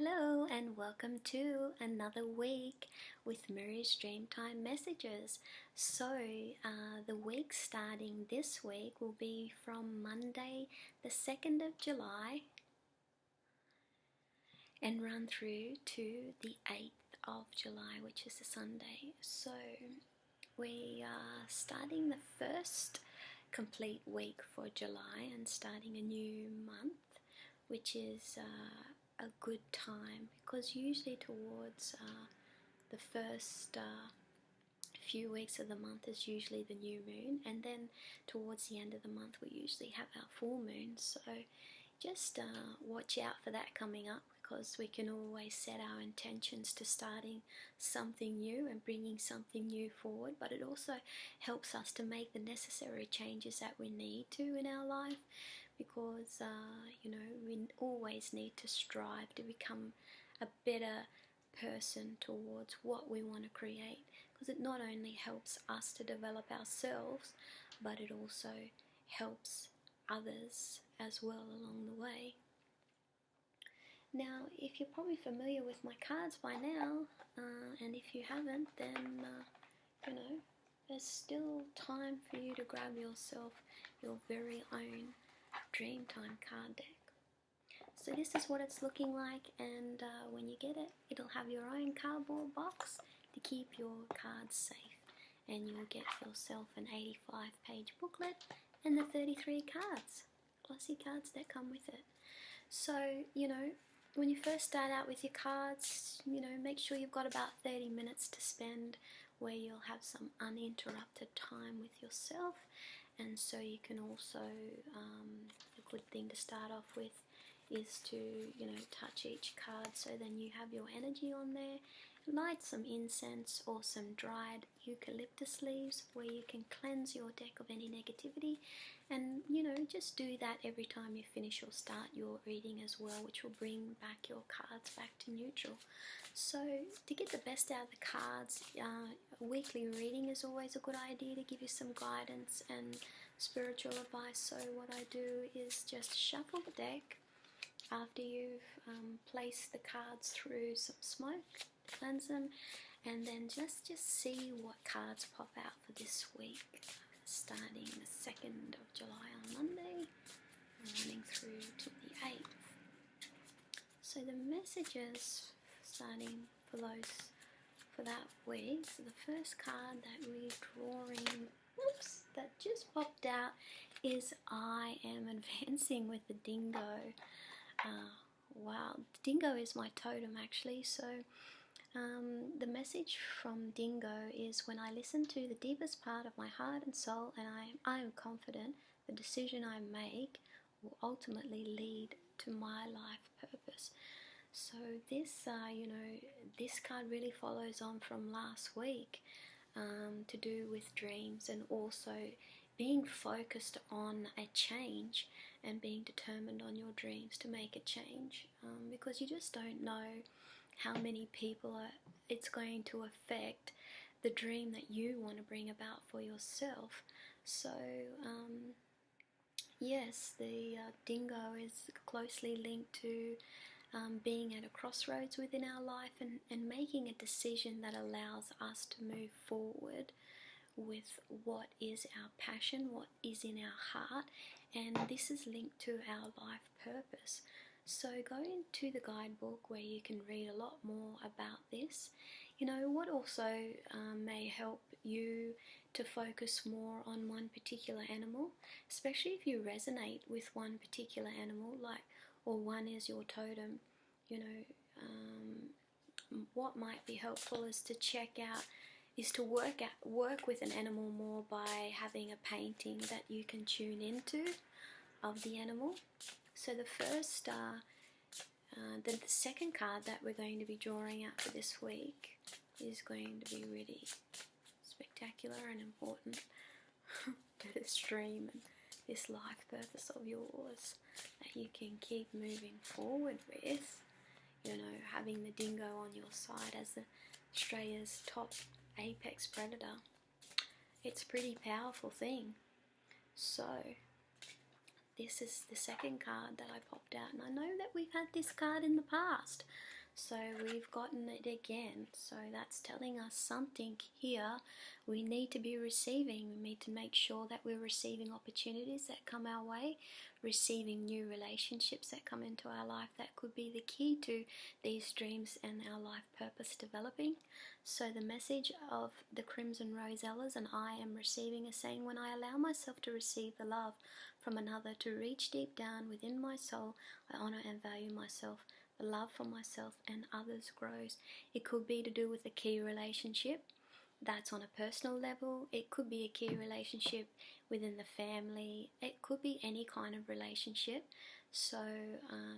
Hello and welcome to another week with Mary's Dreamtime Messages. The week starting this week will be from Monday the 2nd of July and run through to the 8th of July, which is a Sunday. So we are starting the first complete week for July and starting a new month, which is a good time because usually towards the first few weeks of the month is usually the new moon, and then towards the end of the month we usually have our full moon. So just watch out for that coming up, because we can always set our intentions to starting something new and bringing something new forward, but it also helps us to make the necessary changes that we need to in our life, because we always need to strive to become a better person towards what we want to create, because it not only helps us to develop ourselves, but it also helps others as well along the way. Now, if you're probably familiar with my cards by now, and if you haven't, then there's still time for you to grab yourself your very own Dreamtime card deck. So this is what it's looking like, and when you get it, it'll have your own cardboard box to keep your cards safe, and you'll get yourself an 85-page booklet and the 33 cards, glossy cards that come with it. So, when you first start out with your cards, make sure you've got about 30 minutes to spend where you'll have some uninterrupted time with yourself. And so you can also, a good thing to start off with is to, touch each card, so then you have your energy on there. Light some incense or some dried eucalyptus leaves where you can cleanse your deck of any negativity, and just do that every time you finish or start your reading as well, which will bring back your cards back to neutral. So to get the best out of the cards, a weekly reading is always a good idea to give you some guidance and spiritual advice. So what I do is just shuffle the deck after you've placed the cards through some smoke, cleanse them, and then just see what cards pop out for this week, starting the 2nd of July on Monday, running through to the 8th. So the messages starting for that week, so the first card that we're drawing, that just popped out, is I am advancing with the dingo. Wow, the dingo is my totem actually. So the message from dingo is, when I listen to the deepest part of my heart and soul, and I am confident the decision I make will ultimately lead to my life purpose. So this this card really follows on from last week, to do with dreams, and also being focused on a change and being determined on your dreams to make a change, because you just don't know how many people it's going to affect the dream that you want to bring about for yourself. So yes, the dingo is closely linked to being at a crossroads within our life, and making a decision that allows us to move forward with what is our passion, what is in our heart, and this is linked to our life purpose. So go into the guidebook where you can read a lot more about this. What also may help you to focus more on one particular animal, especially if you resonate with one particular animal, or one is your totem. What might be helpful is to work with an animal more by having a painting that you can tune into of the animal. So the second card that we're going to be drawing out for this week is going to be really spectacular and important to this dream and this life purpose of yours that you can keep moving forward with. Having the dingo on your side as Australia's top apex predator, it's a pretty powerful thing. So this is the second card that I popped out, and I know that we've had this card in the past, so we've gotten it again. So that's telling us something here we need to be receiving. We need to make sure that we're receiving opportunities that come our way, receiving new relationships that come into our life that could be the key to these dreams and our life purpose developing. So the message of the Crimson Rosellas and I am receiving is saying, when I allow myself to receive the love from another, to reach deep down within my soul, I honor and value myself. The love for myself and others grows. It could be to do with a key relationship. That's on a personal level. It could be a key relationship within the family. It could be any kind of relationship. So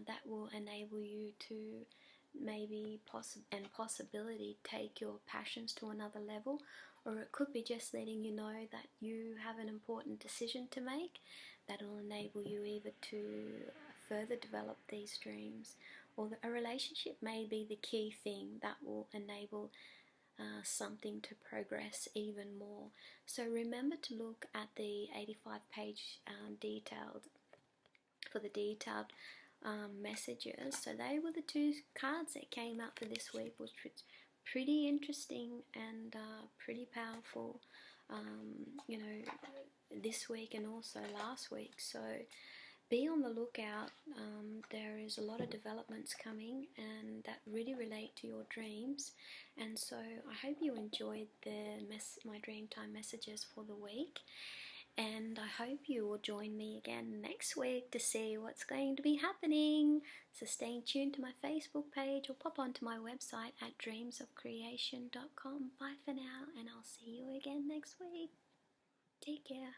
that will enable you to maybe possibility take your passions to another level. Or it could be just letting you know that you have an important decision to make that will enable you either to further develop these dreams, or a relationship may be the key thing that will enable something to progress even more. So remember to look at the 85-page detailed messages. So they were the two cards that came out for this week, which was pretty interesting and pretty powerful, this week and also last week. So be on the lookout. There is a lot of developments coming and that really relate to your dreams, and so I hope you enjoyed my Dreamtime messages for the week, and I hope you will join me again next week to see what's going to be happening. So stay tuned to my Facebook page or pop onto my website at dreamsofcreation.com. Bye for now, and I'll see you again next week. Take care.